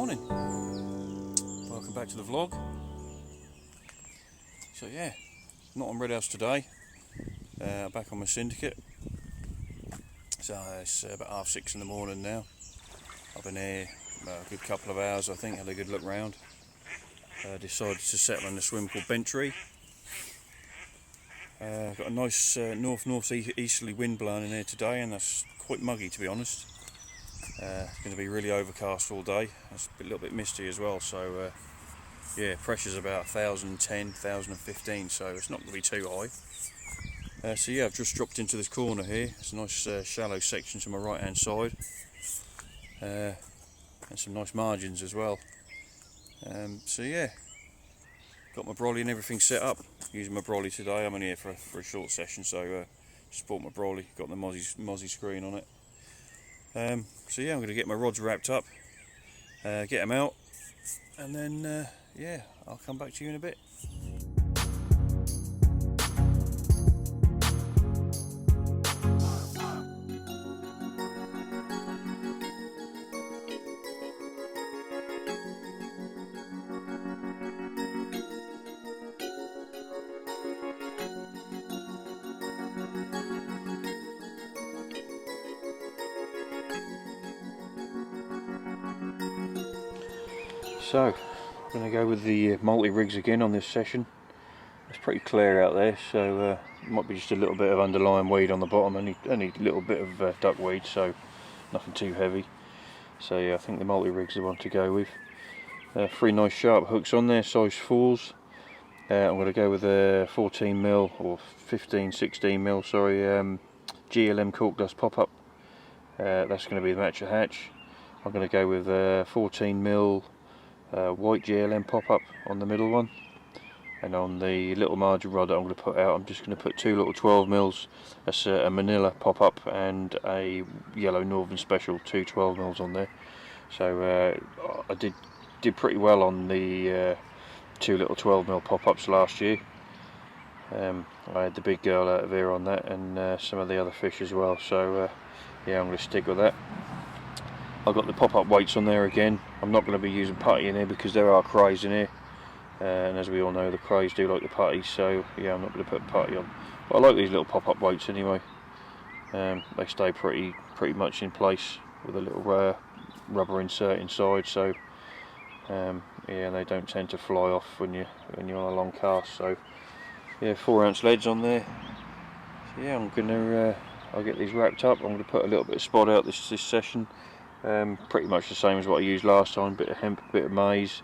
morning. Welcome back to the vlog. So yeah, not on Red House today. Back on my Syndicate. So it's about 6:30 in the morning now. I've been here a good couple of hours, I think. Had a good look round. Decided to settle in a swim called Bentry. Got a nice north-north-easterly wind blowing in here today, and that's quite muggy, to be honest. It's going to be really overcast all day. It's a little bit misty as well, so yeah, pressure's about 1010, 1015, so it's not going to be too high. So yeah, I've just dropped into this corner here. It's a nice shallow section to my right hand side, and some nice margins as well. So yeah, got my brolly and everything set up. Using my brolly today. I'm only here for a short session, so just bought my brolly. Got the Mozzie screen on it. So yeah, I'm going to get my rods wrapped up, get them out, and then yeah, I'll come back to you in a bit. So, I'm going to go with the multi-rigs again on this session. It's pretty clear out there, so might be just a little bit of underlying weed on the bottom, only a little bit of duckweed, so nothing too heavy. So yeah, I think the multi-rig's the one to go with. 3 nice sharp hooks on there, size 4s. I'm going to go with a 14mm or 16mm, sorry, GLM cork dust pop-up. That's going to be the match hatch. I'm going to go with a 14mm white GLM pop-up on the middle one, and on the little margin rod that I'm going to put out, I'm just going to put 2 little 12mm. That's a Manila pop-up and a yellow Northern Special, 2 12mm on there. So I did pretty well on the 2 little 12mm pop-ups last year. I had the big girl out of here on that, and some of the other fish as well, so yeah, I'm going to stick with that. I've got the pop-up weights on there again. I'm not going to be using putty in here because there are crays in here, and as we all know, the crays do like the putty, so yeah, I'm not going to put putty on. But I like these little pop-up weights anyway. They stay pretty much in place with a little rubber insert inside, so yeah, they don't tend to fly off when you're on a long cast. So yeah, 4-ounce leads on there. So yeah, I'll get these wrapped up. I'm going to put a little bit of spot out this session. Pretty much the same as what I used last time, bit of hemp, a bit of maize,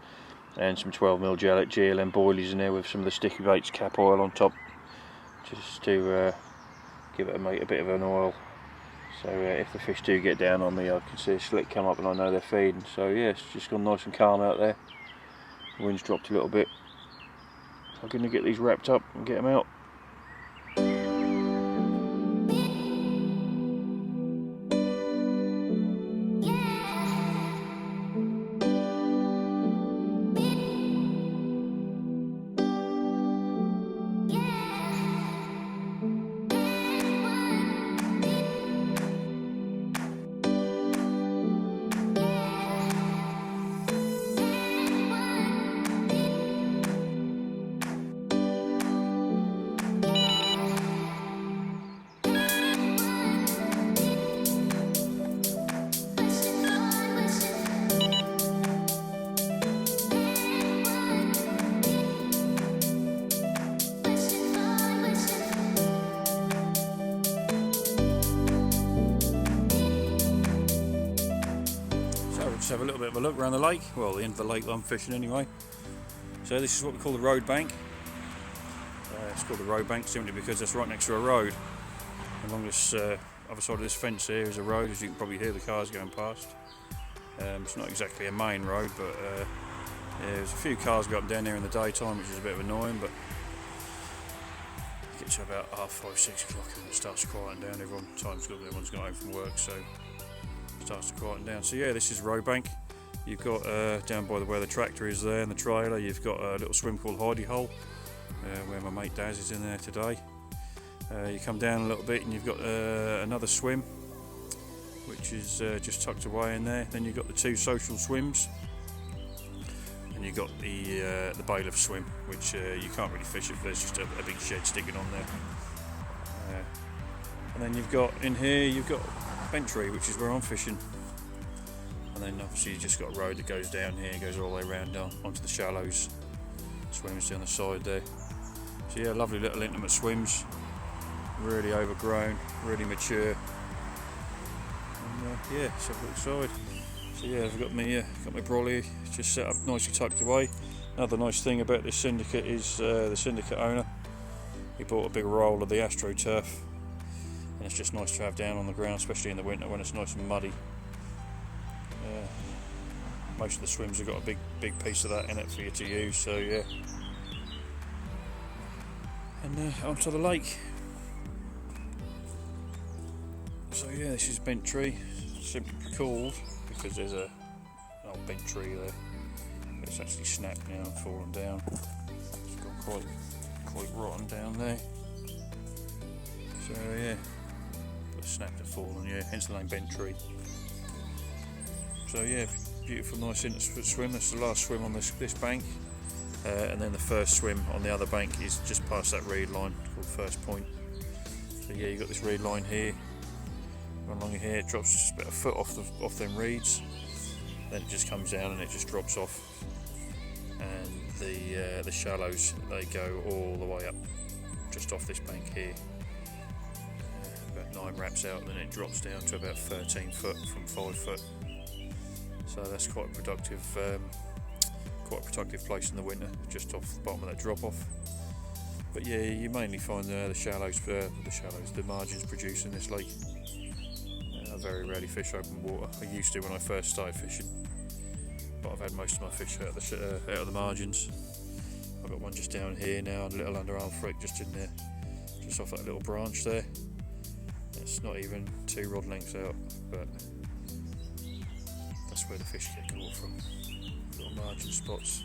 and some 12mm GLM boilies in there with some of the sticky baits cap oil on top, just to give it a bit of an oil. So if the fish do get down on me, I can see a slick come up and I know they're feeding. So yeah, it's just gone nice and calm out there. The wind's dropped a little bit. I'm going to get these wrapped up and get them out. Have a little bit of a look around the lake, well, the end of the lake that I'm fishing anyway. So this is what we call the road bank. It's called the road bank simply because it's right next to a road. Along this other side of this fence here is a road, as you can probably hear the cars going past. It's not exactly a main road, but yeah, there's a few cars go up and down there in the daytime, which is a bit of annoying, but it gets to about 5:30, 6 o'clock and it starts quieting down. Everyone's gone home from work, so starts to quieten down. So yeah, this is road bank. You've got down by where the tractor is there and the trailer, you've got a little swim called Hidey Hole, where my mate Daz is in there today. You come down a little bit and you've got another swim, which is just tucked away in there. Then you've got the 2 social swims, and you've got the bailiff swim, which you can't really fish if there's just a big shed sticking on there. And then you've got in here, you've got Bentry, which is where I'm fishing. And then obviously you've just got a road that goes down here, goes all the way around down onto the shallows. Swims down the side there. So yeah, lovely little intimate swims. Really overgrown, really mature. And yeah, let's have a look side. So yeah, I've got my brolly just set up nicely tucked away. Another nice thing about this Syndicate is the Syndicate owner, he bought a big roll of the AstroTurf, and it's just nice to have down on the ground, especially in the winter when it's nice and muddy. Most of the swims have got a big piece of that in it for you to use, so yeah. And onto the lake. So yeah, this is Bentry, simply called because there's an old bent tree there. It's actually snapped now and fallen down. It's gone quite rotten down there. So yeah, it's snapped and fallen, yeah, hence the name Bentry. So yeah, beautiful, nice intimate swim. That's the last swim on this bank, and then the first swim on the other bank is just past that reed line called First Point. So yeah, you've got this reed line here. Along here, it drops just about a foot off them reeds, then it just comes down and it just drops off, and the shallows, they go all the way up just off this bank here, about 9 wraps out, then it drops down to about 13 foot from 5 foot. So that's quite a productive place in the winter, just off the bottom of that drop off. But yeah, you mainly find the margins produced in this lake. I very rarely fish open water. I used to when I first started fishing, but I've had most of my fish out of the margins. I've got one just down here now, and a little underarm frick just in there, just off that little branch there. It's not even 2 rod lengths out, but that's where the fish get caught from, little margin spots.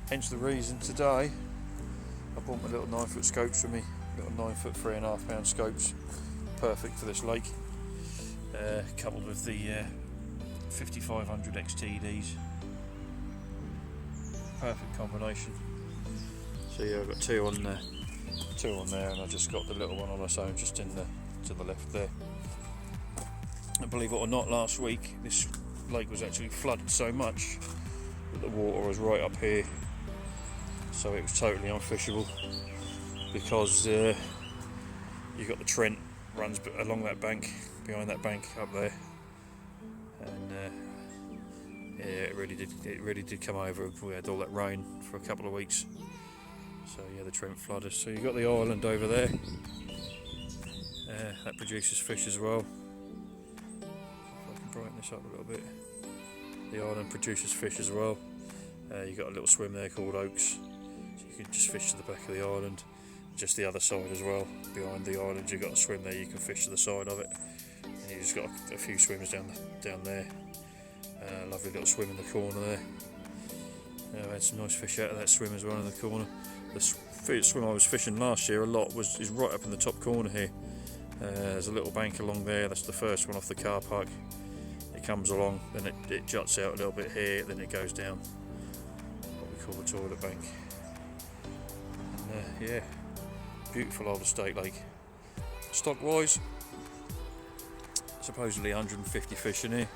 Hence the reason today I bought my little 9-foot scopes for me, little 9-foot 3.5 pound scopes, perfect for this lake. Coupled with the 5500 XTDs, perfect combination. So yeah, I've got 2 on there, and I just got the little one on its own just to the left there. And believe it or not, last week this lake was actually flooded so much that the water was right up here, so it was totally unfishable, because you got the Trent runs along that bank, behind that bank up there, and yeah, it really did come over. We had all that rain for a couple of weeks, so yeah, the Trent flooded. So you got the island over there, that produces fish as well. If I can brighten this up a little bit, the island produces fish as well. You got a little swim there called Oaks, so you can just fish to the back of the island. Just the other side as well, behind the island you've got a swim there, you can fish to the side of it, and you've just got a few swims down there. Lovely little swim in the corner there. I had some nice fish out of that swim as well in the corner. The swim I was fishing last year a lot is right up in the top corner here. There's a little bank along there, that's the first one off the car park. It comes along, then it juts out a little bit here, then it goes down what we call the toilet bank. And yeah, beautiful old estate lake. Stock wise, supposedly 150 fish in here.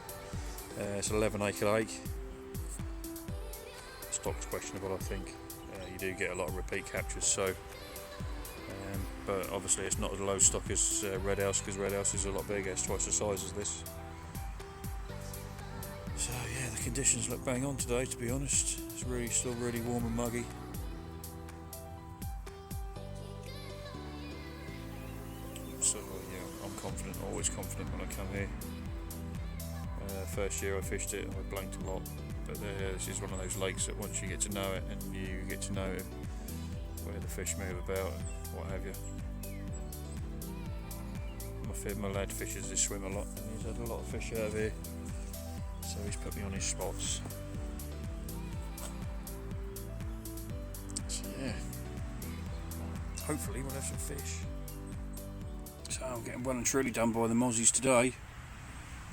It's an 11-acre lake. Stock's questionable, I think. You do get a lot of repeat captures, so but obviously it's not as low stock as Red House, because Red House is a lot bigger, it's twice the size as this. So yeah, the conditions look bang on today, to be honest. It's still really warm and muggy. So yeah, I'm confident, always confident when I come here. First year I fished it, I blanked a lot, but this is one of those lakes that once you get to know it, and you get to know where the fish move about and what have you. My lad fishes this swim a lot, and he's had a lot of fish out of here, so he's put me on his spots. So yeah, hopefully we'll have some fish. So I'm getting well and truly done by the mozzies today.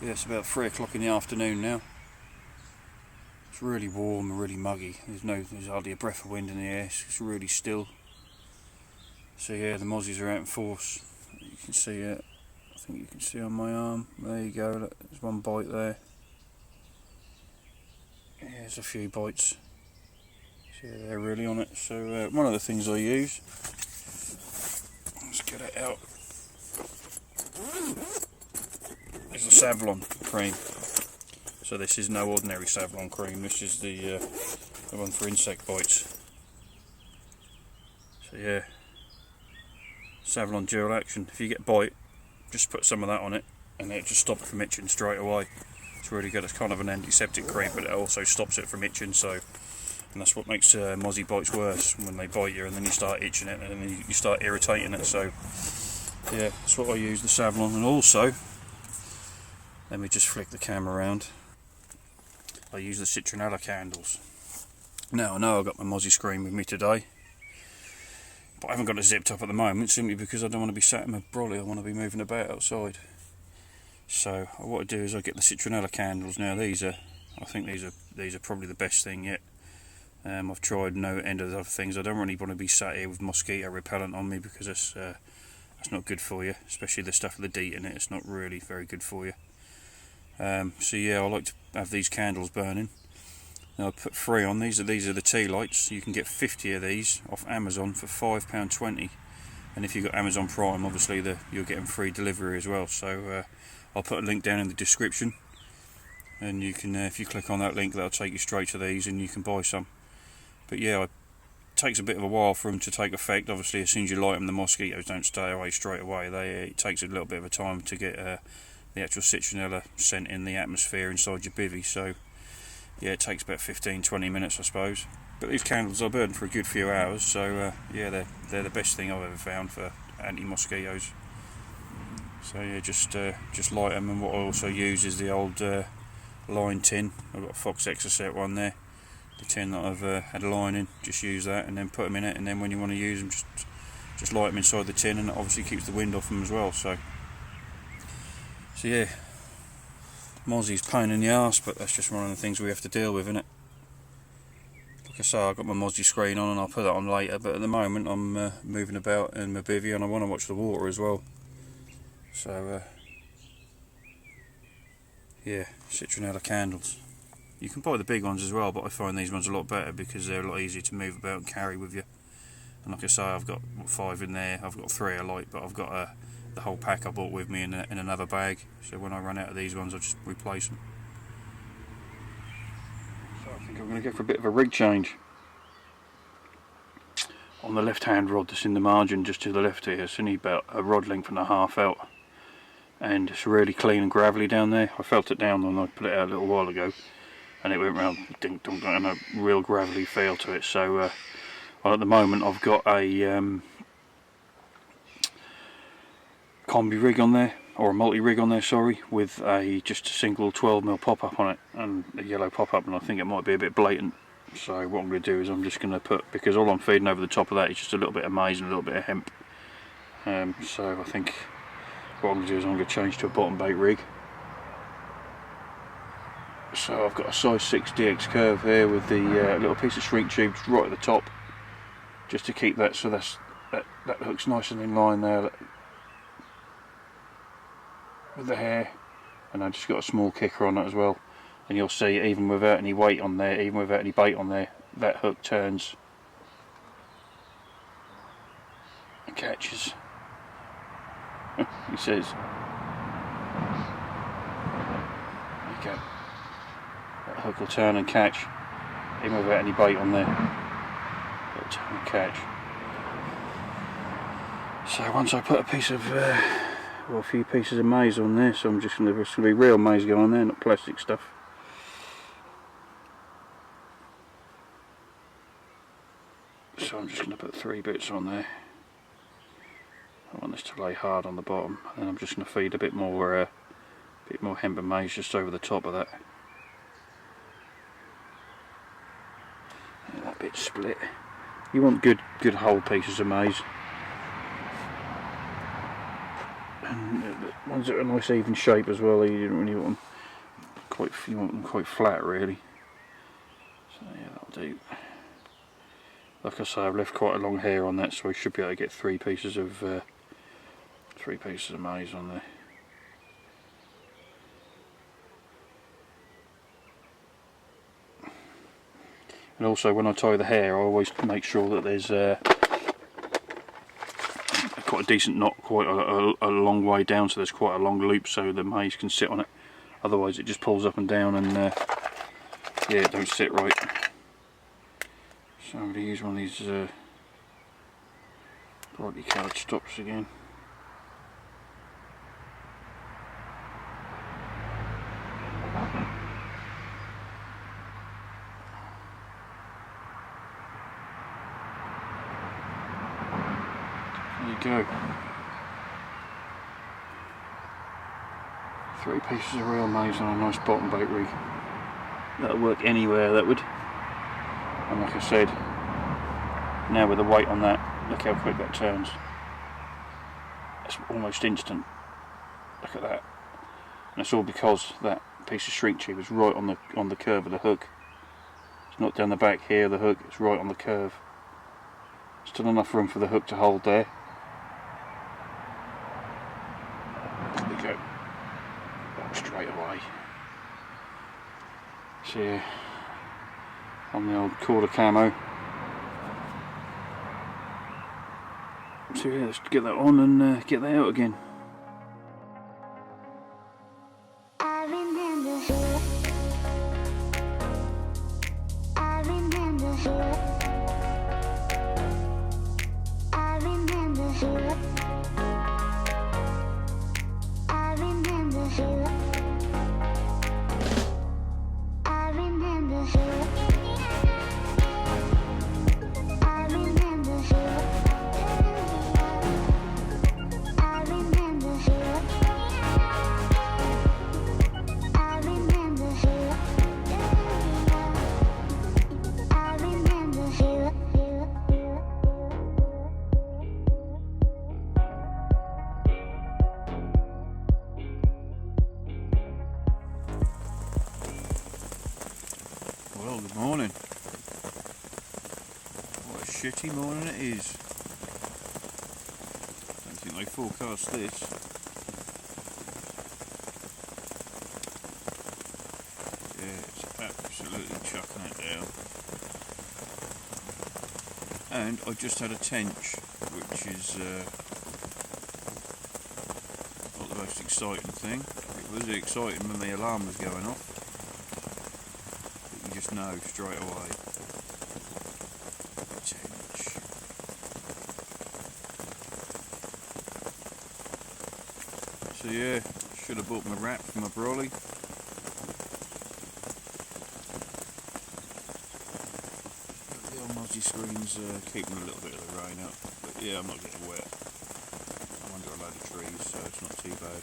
Yeah, it's about 3 o'clock in the afternoon now. It's really warm and really muggy. There's hardly a breath of wind in the air. It's really still. So yeah, the mozzies are out in force. You can see it. I think you can see on my arm. There you go. Look, there's one bite there. Yeah, there's a few bites. So yeah, they're really on it. So one of the things I use. Let's get it out. Is the Savlon cream. So this is no ordinary Savlon cream. This is the one for insect bites. So yeah, Savlon dual action. If you get bite, just put some of that on it, and it'll just stop it from itching straight away. It's really good. It's kind of an antiseptic cream, but it also stops it from itching. So, and that's what makes mozzie bites worse, when they bite you and then you start itching it and then you start irritating it. So yeah, that's what I use, the Savlon. And also, let me just flick the camera around. I use the Citronella candles. Now I know I've got my mozzie screen with me today, but I haven't got it zipped up at the moment, simply because I don't want to be sat in my brolly. I want to be moving about outside. So what I do is I get the Citronella candles. Now I think these are probably the best thing yet. I've tried no end of the other things. I don't really want to be sat here with mosquito repellent on me, because that's not good for you, especially the stuff with the DEET in it. It's not really very good for you. So yeah, I like to have these candles burning. Now I put 3 on. These are the tea lights. You can get 50 of these off Amazon for £5.20, and if you've got Amazon Prime, obviously you're getting free delivery as well. So I'll put a link down in the description, and you can, if you click on that link, that'll take you straight to these, and you can buy some. But yeah, it takes a bit of a while for them to take effect. Obviously, as soon as you light them, the mosquitoes don't stay away straight away. It takes a little bit of a time to get the actual Citronella scent in the atmosphere inside your bivvy. So yeah, it takes about 15-20 minutes, I suppose. But these candles are burning for a good few hours. So yeah, they're the best thing I've ever found for anti-mosquitoes. So yeah, just light them. And what I also use is the old line tin. I've got a Fox Exocet one there. The tin that I've had a line in, just use that and then put them in it, and then when you want to use them, just light them inside the tin, and it obviously keeps the wind off them as well. So yeah, mozzie's pain in the arse, but that's just one of the things we have to deal with, isn't it? Like I say, I've got my mozzie screen on, and I'll put that on later, but at the moment I'm moving about in my bivvy, and I want to watch the water as well. So yeah, Citronella candles. You can buy the big ones as well, but I find these ones a lot better because they're a lot easier to move about and carry with you. And like I say, I've got 5 in there. I've got 3 I like, but I've got the whole pack I bought with me in another bag. So when I run out of these ones, I'll just replace them. So I think I'm going to go for a bit of a rig change. On the left-hand rod that's in the margin just to the left here, it's only about a rod length and a half out. And it's really clean and gravelly down there. I felt it down when I put it out a little while ago, and it went round dink dunk, and a real gravelly feel to it. So well, at the moment I've got a combi rig on there, or a multi rig on there, sorry, with just a single 12mm pop up on it, and a yellow pop up, and I think it might be a bit blatant. So what I'm going to do is I'm just going to put, because all I'm feeding over the top of that is just a little bit of maize and a little bit of hemp. So I think what I'm going to do is I'm going to change to a bottom bait rig. So I've got a size 6 DX curve here with the little piece of shrink tube right at the top, just to keep that, so that hook's nice and in line there with the hair, and I just got a small kicker on it as well. And you'll see, even without any weight on there, even without any bait on there, that hook turns and catches. He says, okay. That hook will turn and catch, even without any bait on there. It'll turn and catch. So once I put a piece of, a few pieces of maize on there, so I'm just going to be real maize going on there, not plastic stuff. So I'm just going to put 3 bits on there. I want this to lay hard on the bottom, and I'm just going to feed a bit more hemp and maize just over the top of that. Yeah, that bit's split. You want good whole pieces of maize, and ones that are a nice even shape as well. You don't really want them quite flat, really. I'll do, like I say, I've left quite a long hair on that, so we should be able to get three pieces of maize on there. And also when I tie the hair, I always make sure that there's quite a decent knot, quite a long way down, so there's quite a long loop so the maize can sit on it. Otherwise it just pulls up and down and yeah, it don't sit right. So I'm going to use one of these brightly coloured stops again. There you go. 3 pieces of real maize on a nice bottom bait rig. That'll work anywhere, that would. And like I said, now with the weight on that, look how quick that turns. It's almost instant. Look at that. And it's all because that piece of shrink tube is right on the curve of the hook. It's not down the back here of the hook, it's right on the curve. Still enough room for the hook to hold there. There we go. Straight away. So yeah, on the old quarter camo. So yeah, let's get that on and get that out again. Well, good morning. What a shitty morning it is. Don't think they forecast this. Yeah, it's absolutely chucking it down. And I just had a tench, which is not the most exciting thing. It was exciting when the alarm was going off. Just know straight away. Tench. So yeah, should have bought my wrap for my brolly. The old multi-screen's keeping a little bit of the rain up, but yeah, I'm not getting wet. I'm under a load of trees, so it's not too bad.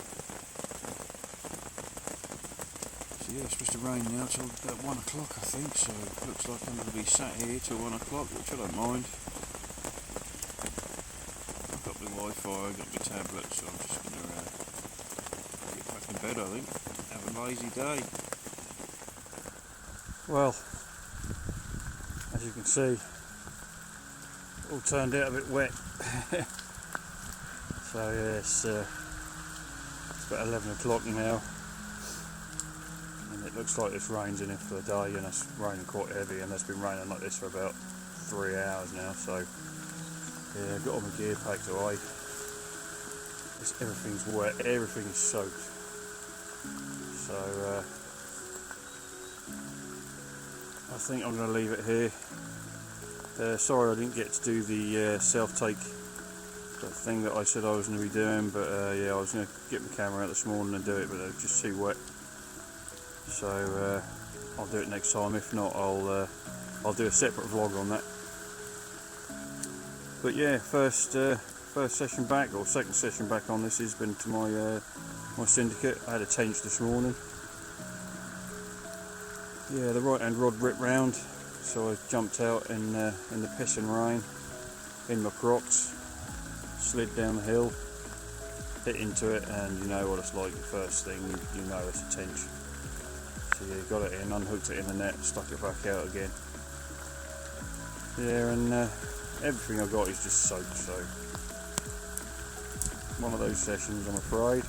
Yeah, it's supposed to rain now till about 1 o'clock, I think, so it looks like I'm going to be sat here till 1 o'clock, which I don't mind. I've got my Wi-Fi, I've got my tablet, so I'm just going to get back in bed, I think. Have a lazy day. Well, as you can see, it all turned out a bit wet. So yeah, it's about 11 o'clock now. It looks like this rain's in it for the day, and it's raining quite heavy, and it's been raining like this for about 3 hours now, so yeah, I've got all my gear packed away. Everything's wet, everything's soaked, so I think I'm going to leave it here. Sorry I didn't get to do the self-take thing that I said I was going to be doing, but yeah, I was going to get my camera out this morning and do it, but it was just too wet. So I'll do it next time. If not, I'll do a separate vlog on that. But yeah, first session back, or second session back on this has been to my my Syndicate. I had a tench this morning. Yeah, the right hand rod ripped round, so I jumped out in the piss and rain in my Crocs, slid down the hill, hit into it, and you know what it's like. The first thing you know it's a tench. So yeah, got it in, unhooked it in the net, stuck it back out again. Yeah, and everything I've got is just soaked, so one of those sessions, I'm afraid.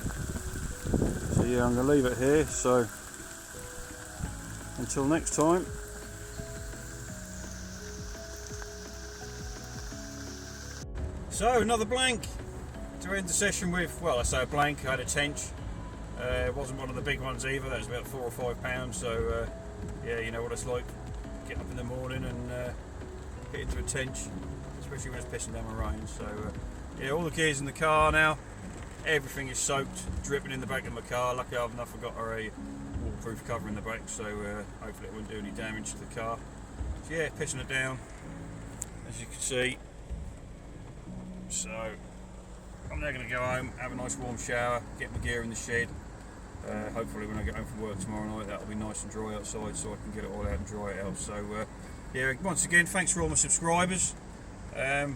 So yeah, I'm going to leave it here, so until next time. So another blank to end the session with. Well, I say a blank, I had a tench. It wasn't one of the big ones either, that was about 4 or 5 pounds, so yeah, you know what it's like, get up in the morning and hit into a tench, especially when it's pissing down the rain. So yeah, all the gear's in the car now, everything is soaked, dripping in the back of my car. Lucky I've not forgot a waterproof cover in the back, so hopefully it won't do any damage to the car. So yeah, pissing it down, as you can see. So I'm now going to go home, have a nice warm shower, get my gear in the shed. Hopefully when I get home from work tomorrow night, that'll be nice and dry outside, so I can get it all out and dry it out. So yeah, once again, thanks for all my subscribers. I've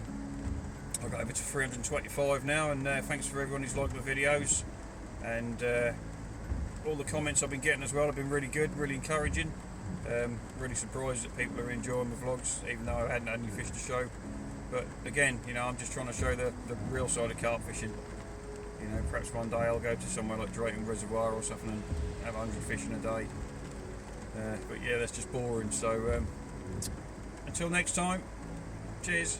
got over to 325 now, and thanks for everyone who's liked my videos, and all the comments I've been getting as well have been really good, really encouraging. Really surprised that people are enjoying my vlogs, even though I hadn't had any fish to show. But again, you know, I'm just trying to show the real side of carp fishing. You know, perhaps one day I'll go to somewhere like Drayton Reservoir or something and have 100 fish in a day. But yeah, that's just boring. So until next time, cheers.